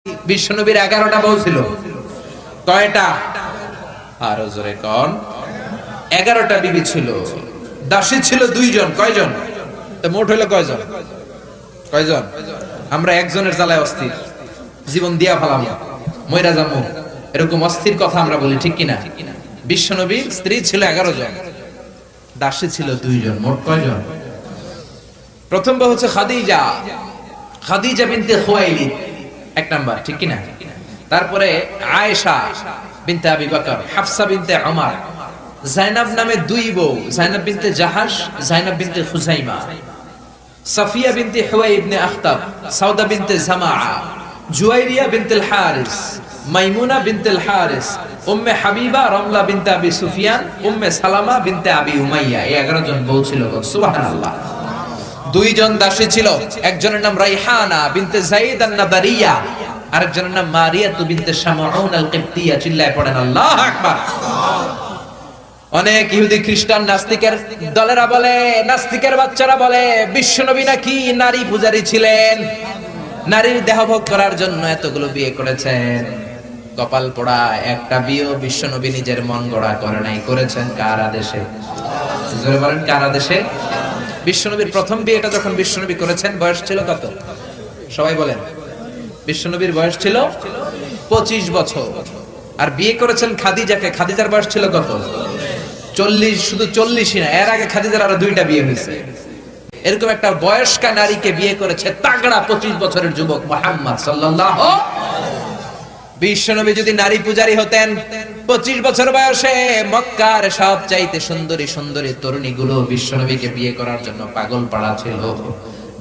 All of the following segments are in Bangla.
বিশ্বনবীর 11টা বউ ছিল। কয়টা? আরো জোরে কোন? 11টা বিবি ছিল। দাসী ছিল 2 জন। কয়জন? তো মোট হলো কয়জন? কয়জন? আমরা একজনের জ্বালায় অস্থির, জীবন দিয়া ফেলাম, মইরা যাবো, এরকম অস্থির কথা আমরা বলি, ঠিক কিনা? বিশ্বনবীর স্ত্রী ছিল 11 জন, দাসী ছিল 2 জন। মোট কয়জন? প্রথম বউ হচ্ছে খাদিজা, খাদিজা বিনতে খুয়াইলিদ, 1 নাম্বার, ঠিক কিনা? তারপরে আয়েশা বিনতে আবি বকর, হাফসা বিনতে উমর, জাইনাব নামে 2 বউ, জাইনাব বিনতে জাহাশ, জাইনাব বিনতে খুজাইমা, সাফিয়া বিনতে হুয়াই ইবনে আখতাব, সাউদা বিনতে জামাআ, জুয়াইরিয়া বিনতে হারিস, মাইমুনা বিনতে হারিস, উম্মে হাবিবা রমলা বিনতে আবি সুফিয়ান, উম্মে সালামা বিনতে আবি উমাইয়া। এই 11 জন বউ ছিল। সুবহানাল্লাহ। 2 জন দাসী ছিল, একজনের নাম রাইহানা বিনতে যায়েদ আন-নাবারিয়া, আরেকজনের নাম মারিয়া বিনতে শামউন আল-কিবতিয়া। চিল্লায় পড়েন আল্লাহু আকবার। অনেক ইহুদি খ্রিস্টান নাস্তিকের দলেরা বলে, নাস্তিকের বাচ্চারা বলে বিশ্বনবী নাকি নারী পূজারী ছিলেন, নারীর দেহভোগ করার জন্য এতগুলো বিয়ে করেছেন। কপাল পোড়া, একটা বিয়েও বিশ্বনবী নিজের মন গড়া করে নাই, করেছেন কার আদেশে? জোরে বলেন, কার আদেশে? বিশ্বনবীর প্রথম বিয়েটা যখন বিশ্বনবী করেছেন, বয়স ছিল কত? সবাই বলেন। বিশ্বনবীর বয়স ছিল 25 বছর। আর বিয়ে করেছেন খাদিজাকে, খাদিজার বয়স ছিল কত? 40। শুধু 40ই না, এর আগে খাদিজার আরো 2টা বিয়ে হয়েছে। এরকম একটা বয়স্কা নারীকে বিয়ে করেছে তাগড়া 25 বছরের যুবক মুহাম্মদ সাল্লাল্লাহু। বিশ্বনবী যদি নারী পূজারী হতেন, 25 বছর বয়সে মক্কার সবচাইতে সুন্দরী সুন্দরী তরুণীগুলো বিশ্বনবীকে বিয়ে করার জন্য পাগল পাড়া ছিল।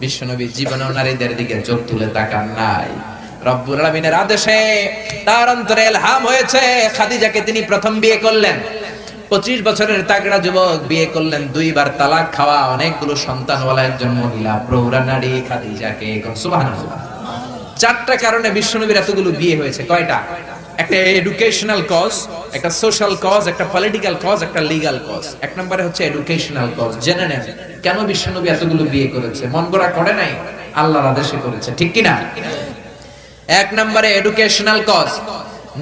বিশ্বনবী জীবনেও নারীদের দিকে চোখ তুলে তাকান নাই। রব্বুল আলামিনের আদেশে তার অন্তরে ইলহাম হয়েছে, খাদিজাকে তিনি প্রথম বিয়ে করলেন। 25 বছরের তাগড়া যুবক বিয়ে করলেন, 2 বার তালাক খাওয়া, অনেকগুলো সন্তানওয়ালা একজন মহিলা, প্রৌঢ়া নারী খাদিজাকে। সুবহানাল্লাহ। 4টা কারণে বিশ্বনবীর এতগুলো বিয়ে হয়েছে। কয়টা? একটা এডুকেশনাল কজ, একটা সোশ্যাল কজ, একটা পলিটিক্যাল কজ, একটা লিগ্যাল কজ। 1 নম্বরে হচ্ছে এডুকেশনাল কজ। জেনে নেন কেন বিশ্বনবী এতগুলো বিয়ে করেছে। মন গড়া করে নাই, আল্লাহর আদেশে করেছে, ঠিক কিনা? 1 নম্বরে এডুকেশনাল কজ।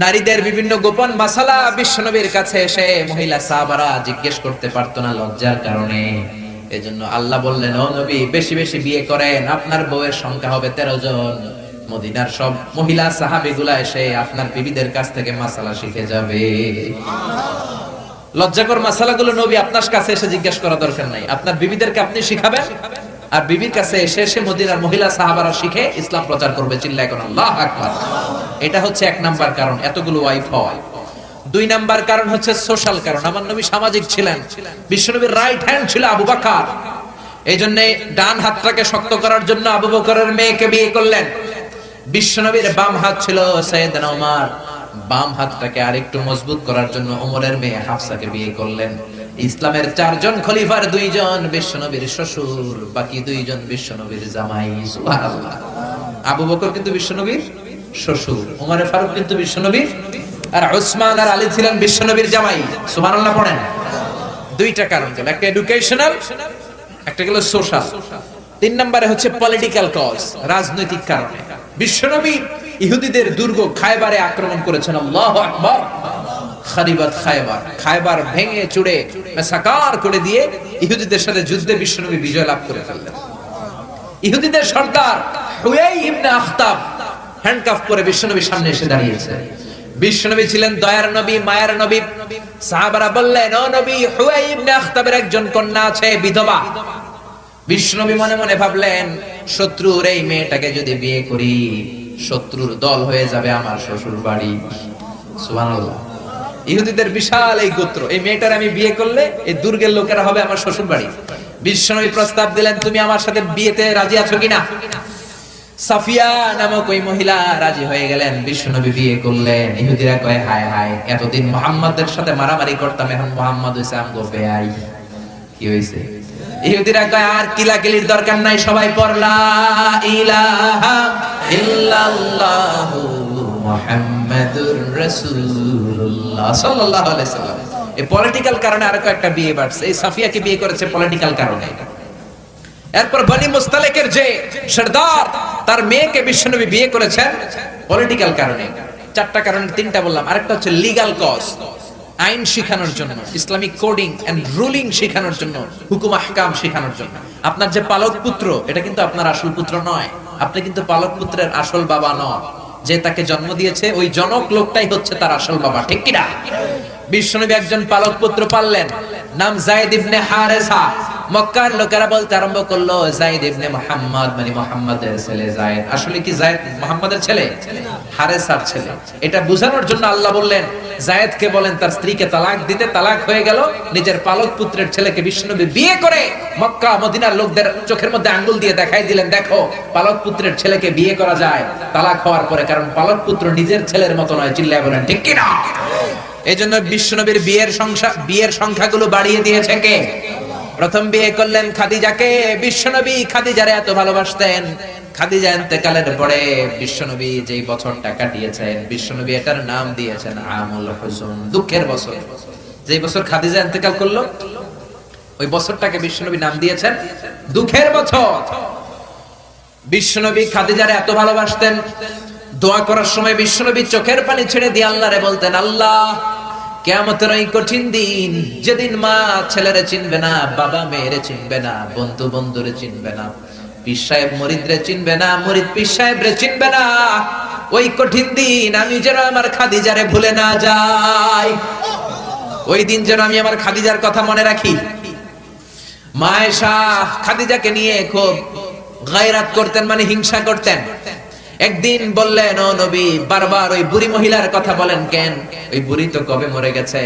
নারীদের বিভিন্ন গোপন মাসালা বিশ্বনবীর কাছে এসে মহিলা সাহাবারা জিজ্ঞেস করতে পারতো না লজ্জার কারণে। এজন্য আল্লাহ বললেন, ও নবী বেশি বেশি বিয়ে করেন, আপনার বউয়ের সংখ্যা হবে 13 জন। মদিনার সব মহিলা সাহাবীগুলা এসে আপনার বিবিদের কাছ থেকে মাসালা শিখে যাবে। লজ্জাকর মাসালাগুলো নবী আপনার কাছে এসে জিজ্ঞেস করা দরকার নাই, আপনার বিবিদেরকে আপনি শিখাবেন, আর বিবির কাছে এসে এসে মদিনার মহিলা সাহাবারা শিখে ইসলাম প্রচার করবে। চিল্লায় কোন আল্লাহু আকবার। এটা হচ্ছে 1 নাম্বার কারণ এতগুলো ওয়াইফ হয়। 2 নাম্বার কারণ হচ্ছে সোশ্যাল কারণ। আমার নবী সামাজিক ছিলেন। বিশ্বনবীর রাইট হ্যান্ড ছিল আবু বকর, এই জন্য ডান হাতটাকে শক্ত করার জন্য আবু বকরের মেয়েকে বিয়ে করলেন। বিশ্বনবীর বাম হাত ছিল সাইয়েদনা ওমর, বাম হাতটাকে আরেকটু মজবুত করার জন্য ওমরের মেয়ে হাফসাকে বিয়ে করলেন। ইসলামের 4 জন খলিফার 2 জন বিশ্বনবীর শ্বশুর, বাকি 2 জন বিশ্বনবীর জামাই। সুবহানাল্লাহ। আবু বকর কিন্তু বিশ্বনবীর শ্বশুর, ওমর ফারুক কিন্তু বিশ্বনবীর, আর উসমান আর আলী ছিলেন বিশ্বনবীর জামাই। সুবহানাল্লাহ পড়েন। 2টা কারণ গেল, একটা এডুকেশনাল, একটা গেল সোশ্যাল। 3 নম্বরে হচ্ছে পলিটিক্যাল কজ, রাজনৈতিক কারণে। বিশ্বনবী ইহুদিদের দুর্গ খায়বারে আক্রমণ করেছেন। আল্লাহু আকবার। খারিবাত খায়বার, খায়বার ভেঙে চুড়ে মাসাকার করে দিয়ে ইহুদিদের সাথে যুদ্ধে বিশ্বনবী বিজয় লাভ করে ফেললেন। ইহুদিদের সর্দার হুয়াই ইবনে আখতাব হ্যান্ডকাফ করে বিশ্বনবীর সামনে এসে দাঁড়িয়েছে। বিশ্বনবী ছিলেন দয়ার নবী, মায়ার নবী। সাহাবারা বললেন, ও নবী, হুয়াই ইবনে আখতাবের একজন কন্যা আছে, বিধবা। বিশ্বনবী মনে মনে ভাবলেন, শত্রুর এই মেয়েটাকে যদি বিয়ে করি, শত্রুর দল হয়ে যাবে আমার শ্বশুর বাড়ি। সুবহানাল্লাহ। ইহুদিদের বিশাল এই গোত্র, এই মেয়েটার আমি বিয়ে করলে এই দুর্গের লোকেরা হবে আমার শ্বশুর বাড়ি। বিশ্বনবী প্রস্তাব দিলেন, তুমি আমার সাথে বিয়েতে রাজি আছো কিনা? সাফিয়া নামক ওই মহিলা রাজি হয়ে গেলেন। বিশ্বনবী বিয়ে করলেন। ইহুদিরা কয়, হায় হায়, এতদিন মুহাম্মাদের সাথে মারামারি করতাম, এখন মুহাম্মদ হইছে আমগো বেয়াই। কি হইছে? ইহুদিরা কয়, আর কিলাকিলির দরকার নাই, সবাই পড় লা ইলাহা ইল্লাল্লাহু মুহাম্মাদুর রাসূলুল্লাহ সাল্লাল্লাহু আলাইহি সাল্লাম। এই পলিটিক্যাল কারণে আরো একটা বিয়ে বাড়ছে। এই সাফিয়াকে বিয়ে করেছে পলিটিক্যাল কারণে। এরপর বনি মুস্তালিকের যে সরদার তার মেয়েকে বিশ্বনবী বিয়ে করেছেন পলিটিক্যাল কারণে। চারটা কারণে তিনটা বললাম, আরেকটা হচ্ছে লিগ্যাল কজ, আইন শিখানোর জন্য, ইসলামিক কোডিং এন্ড রুলিং শিখানোর জন্য, হুকুম আহকাম শিখানোর জন্য। আপনার যে পালক পুত্র, এটা কিন্তু আপনার আসল পুত্র নয়, আপনি কিন্তু পালক পুত্রের আসল বাবা নন। যে তাকে জন্ম দিয়েছে ওই জনক লোকটাই হচ্ছে তার আসল বাবা, ঠিক কি না? বিশ্বনবী একজন পালক পুত্র পাললেন, নাম যায়েদ ইবনে হারেসা। মক্কার লোকেরা বলতে আরম্ভ করলো যায়েদ ইবনে মুহাম্মদ, মানে মুহাম্মাদের ছেলে যায়েদ। আসলে কি যায়েদ মুহাম্মাদের ছেলে? হারেসার ছেলে। এটা বোঝানোর জন্য আল্লাহ বললেন যায়েদকে বলেন তার স্ত্রীকে তালাক দিতে। তালাক হয়ে গেল, নিজের পালক পুত্রের ছেলেকে বিশ্বনবী বিয়ে করে মক্কা মদিনার লোকদের চোখের মধ্যে আঙ্গুল দিয়ে দেখাই দিলেন, দেখো পালক পুত্রের ছেলেকে বিয়ে করা যায় তালাক হওয়ার পরে, কারণ পালক পুত্র নিজের ছেলের মতো নয়। চিল্লায় বলেন ঠিক কি না? এইজন্য বিশ্বনবীর বিয়ের সংখ্যাগুলো বাড়িয়ে দিয়েছে কে? প্রথম বিয়ে করলেন খাদিজাকে। বিশ্বনবী খাদিজারে এত ভালোবাসতেন, খাদিজা ইন্তেকালের পরে বিশ্বনবী যেই বছরটা কাটিয়েছেন, বিশ্বনবী এটার নাম দিয়েছেন আমুল হুজুন, দুঃখের বছর। যেই বছর খাদিজা ইন্তেকাল করলো ওই বছরটাকে বিশ্বনবী নাম দিয়েছেন দুঃখের বছর। বিশ্বনবী খাদিজারে এত ভালোবাসতেন, দোয়া করার সময় বিশ্বনবী চোখের পানি ছেড়ে দিয়ে আল্লাহরে বলতেন, আল্লাহ কিয়ামতের ওই কঠিন দিন, যেদিন মা ছেলেরে চিনবে না, বাবা মেয়েরে চিনবে না, বন্ধু বন্ধুরে চিনবে না, পীর সাহেব মুরিদরে চিনবে না, মুরিদ পীর সাহেবরে চিনবে না, ওই কঠিন দিন আমি যেন আমার খাদিজারে ভুলে না যাই, ওই দিন যেন আমি আমার খাদিজার কথা মনে রাখি। মা আয়েশা খাদিজাকে নিয়ে খুব গায়রাত করতেন, মানে হিংসা করতেন। একদিন বললেন, ও নবী, বারবার ওই বুড়ি মহিলার কথা বলেন কেন? ওই বুড়ি তো কবে মরে গেছে,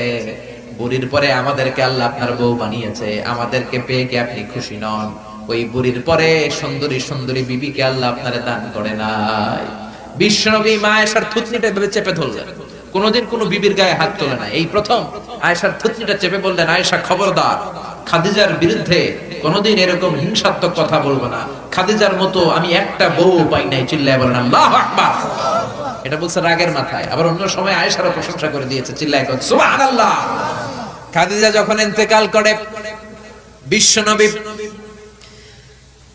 বুড়ির পরে আমাদেরকে আল্লাহ আপনার বউ বানিয়েছে, আমাদেরকে পেয়ে কি আপনি খুশি নন? ওই বুড়ির পরে সুন্দরী সুন্দরী বিবিকে আল্লাহ আপনারে দান করে নাই। বিশ্বনবী মা আয়েশার থুতনিটা এভাবে চেপে ধরলেন, কোনোদিন কোনো বিবির গায়ে হাত তোলে না। এই প্রথম আয়েশার থুতনিটা চেপে বললেন, আয়েশা খবরদার, খাদিজার বিরুদ্ধে কোনোদিন এরকম হিংসাত্মক কথা বলবো না, খাদিজার মতো আমি একটা বউ পাই নাই। চিল্লায় বলেন আল্লাহু আকবার। এটা বলছে রাগের মাথায়। আবার অন্য সময় আয়েশারও প্রশংসা করে দিয়েছে, চিল্লায় বলেন সুবহানাল্লাহ। খাদিজা যখন ইন্তেকাল করে বিশ্বনবী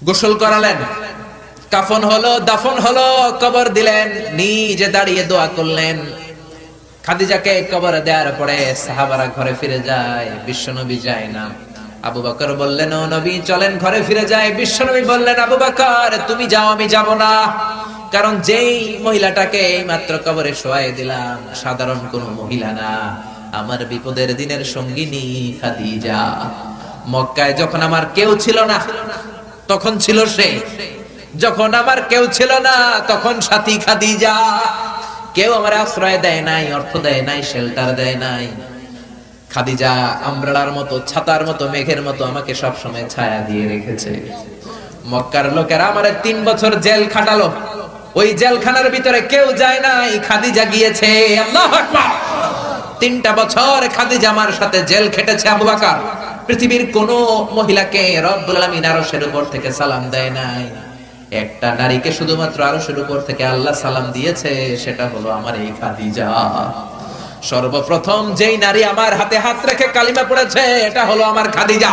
গোসল করালেন, কাফন হলো, দাফন হলো, কবর দিলেন, নিজে দাঁড়িয়ে দোয়া করলেন। খাদিজাকে কবরে দেওয়ার পরে সাহাবারা ঘরে ফিরে যায়, বিশ্বনবী যায় না। আবু বকর বললেন, ও নবী চলেন ঘরে ফিরে যাই। বিশ্বনবী বললেন, আবু বকর তুমি যাও, আমি যাব না, কারণ যেই মহিলাটাকে মাত্র কবরে শোয়াই দিলাম সাধারণ কোন মহিলা না, আমার বিপদের দিনের সঙ্গিনী খাদিজা। মক্কায় যখন আমার কেউ ছিল না তখন ছিল সে, যখন আমার কেউ ছিল না তখন সাথী খাদিজা। কেউ আমার আশ্রয় দেয় নাই, অর্থ দেয় নাই, শেল্টার দেয় নাই। খাদিজা আমব্রেলার মতো, ছাতার মতো, মেঘের মতো আমাকে সব সময় ছায়া দিয়ে রেখেছে। মক্কার লোকেরা আমারে 3 বছর জেল খাটালো, ওই জেলখানার ভিতরে কেউ যায় নাই, খাদিজা গিয়েছে। আল্লাহু আকবার। 3টা বছর খাদিজা আমার সাথে জেল খেটেছে। আবু বকর পৃথিবীর কোন মহিলাকে রব্বুল আলামিন আরশের উপর থেকে সালাম দেয় নাই, একটা নারীকে শুধুমাত্র আরশের উপর থেকে আল্লাহ সালাম দিয়েছে, সেটা হলো আমার এই খাদিজা। সর্বপ্রথম যেই নারী আমার হাতে হাত রেখে কালিমা পড়েছে এটা হলো আমার খাদিজা।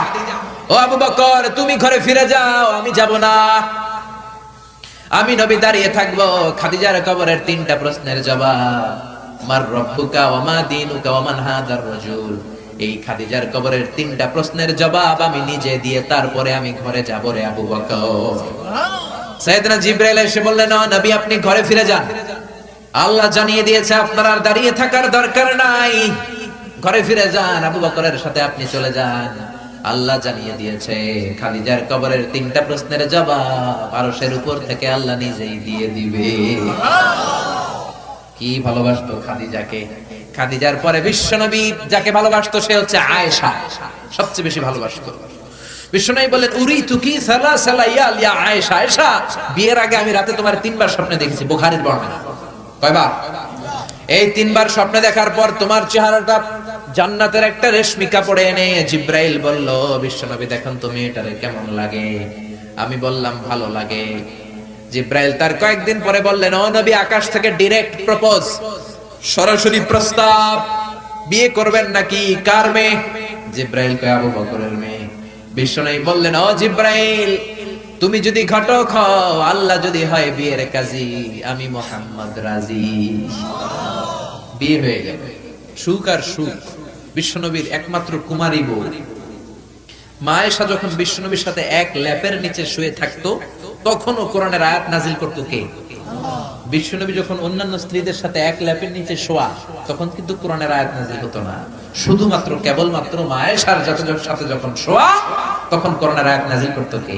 ও আবু বকর তুমি ঘরে ফিরে যাও, আমি যাব না, আমি নবী দাঁড়িয়ে থাকবো। খাদিজার কবরের 3টা প্রশ্নের জবাব, মার রব্বুকা ওয়া মা দীনুকা ওয়া মান হাদার রাজুল, এই খাদিজার কবরের 3টা প্রশ্নের জবাব আমি নিজে দিয়ে তারপরে আমি ঘরে যাব রে আবু বকর। সাইয়েদনা জিবরাইল এসে বললেন, ও নবী আপনি ঘরে ফিরে যান, আল্লাহ জানিয়ে দিয়েছে আপনার আর দাঁড়িয়ে থাকার দরকার নাই, ঘরে ফিরে যান, আবু বকরের সাথে আপনি চলে যান। আল্লাহ জানিয়ে দিয়েছে খাদিজার কবরের 3টা প্রশ্নের জবাব আরশের উপর থেকে আল্লাহ নিজেই দিয়ে দিবে। কি ভালোবাসতো খাদিজাকে। খাদিজার পরে বিশ্বনবী যাকে ভালোবাসতো সে হচ্ছে আয়েশা, সবচেয়ে বেশি ভালোবাসতো। বিশ্বনবী বলেন, উরিতু কি সালাসালা ইয়া আয়েশা, আয়েশা বিয়ের আগে আমি রাতে তোমার 3বার স্বপ্নে দেখেছি। বুখারীর বর্ণনা। কয়বার? এই 3বার স্বপ্নে দেখার পর তোমার চেহারাটা জান্নাতের একটা রেশমি কাপড়ে এনে জিবরাইল বলল, বিশ্বনবী দেখুন তুমি এটারে কেমন লাগে? আমি বললাম ভালো লাগে। জিবরাইল তার কয়েকদিন পরে বললেন, ও নবী আকাশ থেকে ডাইরেক্ট প্রপোজ, সরাসরি প্রস্তাব, বিয়ে করবেন নাকি? কার মেয়ে? জিবরাইল কয় আবু বকরের মেয়ে। বিশ্বনবী বললেন, ও জিবরাইল তুমি যদি ঘটক হও, আল্লাহ যদি হয় বিয়ের কাজী, আমি মোহাম্মদ রাজি। বিয়ে হয়ে গেল, সুখ আর সুখ। বিশ্বনবীর একমাত্র কুমারী বউ মা আয়েশা যখন বিশ্বনবীর সাথে এক ল্যাপের নিচে শুয়ে থাকতো, তখনও কোরআনের আয়াত নাজিল করতো কে? বিশ্বনবী যখন অন্যান্য স্ত্রীদের সাথে এক ল্যাপের নিচে শোয়া, তখন কিন্তু কোরআনের আয়াত নাজিল হতো না। শুধুমাত্র কেবলমাত্র মা আয়েশার সাথে যখন শোয়া, তখন কোরআনের আয়াত নাজিল করতো কে?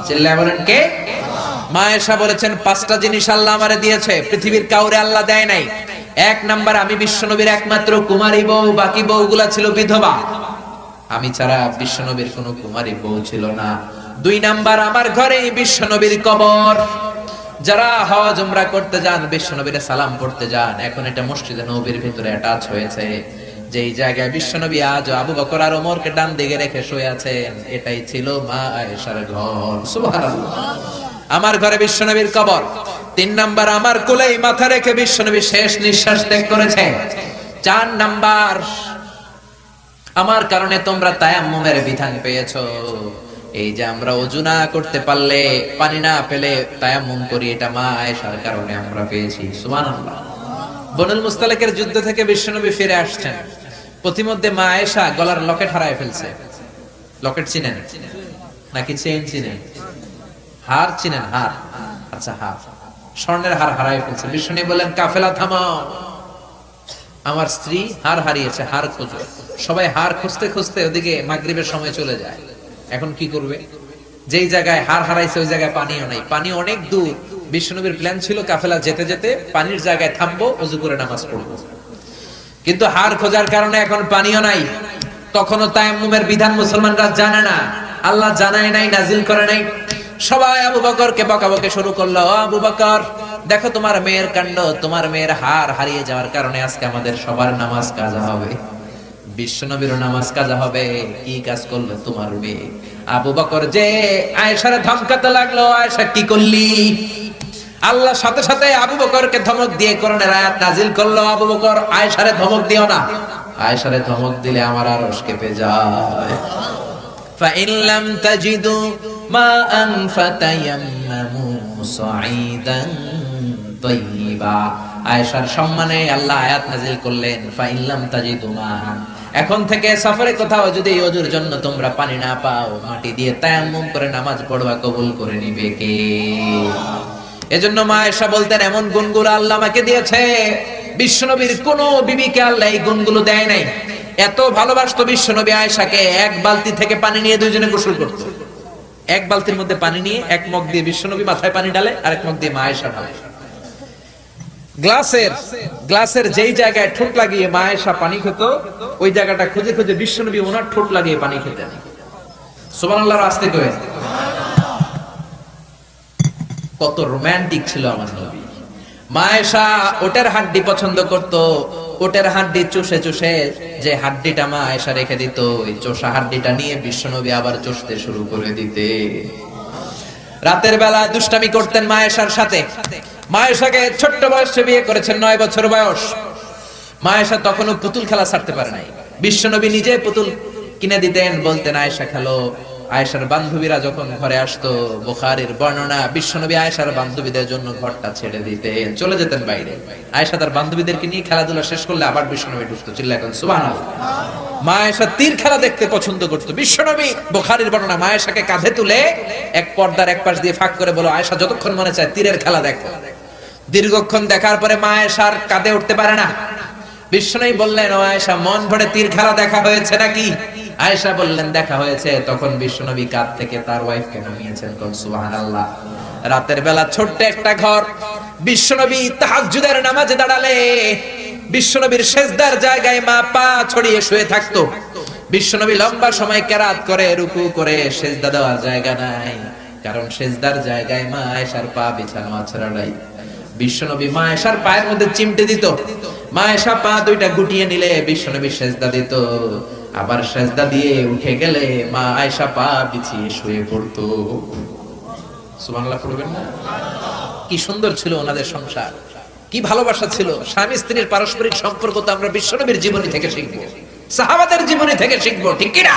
চিল্লায় বলেন কে? মা আয়েশা বলেছেন, 5টা জিনিস আল্লাহ আমারে দিয়েছে, পৃথিবীর কাউরে আল্লাহ দেয় নাই। 1 নাম্বার, আমি বিশ্বনবীর একমাত্র কুমারী বউ, বাকি বউগুলা ছিল বিধবা। আমি ছাড়া বিশ্বনবীর কোনো কুমারী বউ ছিল না। 2 নাম্বার, আমার ঘরে বিশ্বনবীর কবর। যারা হজ উমরা করতে যান, বিশ্বনবীর সালাম পড়তে যান, এখন এটা মসজিদে নববীর ভিতরে অ্যাটাচ হয়েছে। যেই জায়গায় বিশ্বনবী আজ আবু বকর আর ওমরকে ডান দিকে রেখে শুয়ে আছেন, এটাই ছিল মা আয়েশার ঘর। সুবহানাল্লাহ। আমার ঘরে বিশ্বনবীর কবর। 3 নাম্বার, আমার কোলেই মাথা রেখে বিশ্বনবী শেষ নিঃশ্বাস ত্যাগ করেছে। 4 নাম্বার, আমার কারণে তোমরা তায়াম্মুমের বিধান পেয়েছো। এই যে আমরা ওযু না করতে পারলে, পানি না পেলে তায়াম্মুম করি, এটা মা আয়েশার কারণে আমরা পেয়েছি। সুবহানাল্লাহ। বনুল মুস্তালিকের যুদ্ধ থেকে বিশ্বনবী ফিরে আসছেন, পথিমধ্যে মা আয়েশা গলার লকেট হারায় ফেলছে। লকেট চিনেন নাকি চেইন চিনেন? হার চিনেন? হার, আচ্ছা হার, স্বর্ণের হার হারায় ফেলছে। বিশ্বনবী বললেন, কাফেলা থামাও, আমার স্ত্রী হার হারিয়েছে, হার খোঁজো। সবাই হার খুঁজতে খুঁজতে ওদিকে মাগরিবের সময় চলে যায়। এখন কি করবে? যেই জায়গায় হার হারাইছে ওই জায়গায় পানিও নাই, পানি অনেক দূর। বিশ্বনবীর প্ল্যান ছিল কাফেলা যেতে যেতে পানির জায়গায় থামবো, ওযু করে নামাজ পড়বো। কিন্তু হার খোঁজার কারণে এখন পানিও নাই। তখনও তায়াম্মুমের বিধান মুসলমানরা জানে না, আল্লাহ জানায় নাই, নাজিল করে নাই। সবাই আবু বকরকে বকাবকি শুরু করলো, ও আবু বকর, দেখো তোমার মেয়ের কাণ্ড, তোমার মেয়ের হার হারিয়ে যাওয়ার কারণে আজকে আমাদের সবার নামাজ কাজা হবে, বিশ্বনবীর নামাজ কাজা হবে। কি কাজ করলো তোমার মেয়ে? আবু বকর যে আয়েশারে ধমকাতে লাগলো, আয়েশা কি করলি? আল্লাহ সাথে সাথে আবু বকরকে ধমক দিয়ে কোরআনের আয়াত নাজিল করলো, আবু বকর আয়েশারে ধমক দিও না, আয়েশারে ধমক দিলে আমার আরশ কেঁপে যায়। فإن لم تجدوا ماء فتيمموا صعيدا طيبا। আয়েশার সম্মানে আল্লাহ আয়াত নাজিল করলেন, فإن لم تجدوا ماء, এখন থেকে সফরে কোথাও যদি ওযুর জন্য তোমরা পানি না পাও, মাটি দিয়ে তায়াম্মুম করে নামাজ পড়বা, কবুল করে নিবে কে? এজন্য মা আয়েশা বলতেন, এমন গুণগুলো আল্লাহ আমাকে দিয়েছে, বিশ্বনবীর কোন বিবিকে আল্লাহ এই গুণগুলো দেয় নাই। এত ভালোবাসতো বিশ্বনবী আয়েশাকে, 1 বালতি থেকে পানি নিয়ে দুইজনে গোসল করত। 1 বালতির মধ্যে পানি নিয়ে 1 মগ দিয়ে বিশ্বনবী মাথায় পানি ঢালে, আর 1 মগ দিয়ে মা আয়েশা ঢালে। গ্লাসের যেই জায়গায় ঠোঁট লাগিয়ে মা আয়েশা পানি খেত, ওই জায়গাটা খুঁজে খুঁজে বিশ্বনবী ওনার ঠোঁট লাগিয়ে পানি খেতেন। সুবহানাল্লাহর আস্তে কই, কত রোমান্টিক ছিল আমার নবী। মা আয়েশা ওটের হাড্ডি পছন্দ করত, ওটের হাড্ডি চুষে চুষে যে হাড্ডিটা মা আয়েশা রেখে দিত, ওই চোষা হাড্ডিটা নিয়ে বিশ্বনবী আবার চুষতে শুরু করে দিতে। রাতের বেলা দুষ্টামি করতেন মা আয়েশার সাথে। মা আয়েশাকে ছোট্ট বয়সে বিয়ে করেছেন, 9 বছর বয়স। মা আয়েশা তখনও পুতুল খেলা ছাড়তে পারে নাই। বিশ্বনবী নিজে পুতুল কিনে দিতেন, বলতেন আয়েশা খেলো। আয়েশার বান্ধবীরা যখন ঘরে আসতো, বুখারীর বর্ণনা, বিশ্বনবী আয়েশার বান্ধবীদের জন্য ঘরটা ছেড়ে দিতেন, চলে যেতেন বাইরে। আয়েশা তার বান্ধবীদেরকে নিয়ে খেলাধুলা শেষ করলে আবার বিশ্বনবী ঢুকতো। চিল্লায় বলেন সুবহানাল্লাহ। মা আয়েশা তীর খেলা দেখতে পছন্দ করতো। বিশ্বনবী, বুখারীর বর্ণনা, মা আয়েশাকে কাঁধে তুলে এক পর্দার এক পাশ দিয়ে ফাঁক করে বলো, আয়েশা যতক্ষণ মনে চায় তীরের খেলা দেখো। দীর্ঘক্ষণ দেখার পরে মা আয়েশার কাঁধে উঠতে পারে না। বিশ্বনবী বললেন, ও আয়েশা, মন ভরে তীর খেলা দেখা হয়েছে নাকি? আয়েশা বললেন, দেখা হয়েছে। তখন বিশ্বনবী কাঁধ থেকে তার ওয়াইফকে নামিয়েছেন। সুবহানাল্লাহ। রাতের বেলা ছোট্ট একটা ঘর। বিশ্বনবী তাহাজ্জুদের নামাজে দাঁড়ালে বিশ্বনবীর সেজদার জায়গায় মা পা ছড়িয়ে শুয়ে থাকতো। বিশ্বনবী লম্বা সময় কেরাত করে, রুকু করে, সেজদা দেওয়ার জায়গা নাই, কারণ সেজদার জায়গায় মা আয়েশার পা বিছানো আছড়া নাই। বিশ্বনবী মা আয়েশার পায়ের মধ্যে চিমটে দিত। মা আয়েশা পা দুইটা গুটিয়ে নিলে বিশ্বনবী সেজদা দিত। আবার সেজদা দিয়ে উঠে গেলে মা আয়েশা পা বিছিয়ে শুয়ে পড়তো। সুবহানাল্লাহ পড়বেন না? কি সুন্দর ছিল ওনাদের সংসার, কি ভালোবাসা ছিল। স্বামী স্ত্রীর পারস্পরিক সম্পর্ক তো আমরা বিশ্বনবীর জীবনী থেকে শিখবো, সাহাবাদের জীবনী থেকে শিখবো, ঠিক কি না?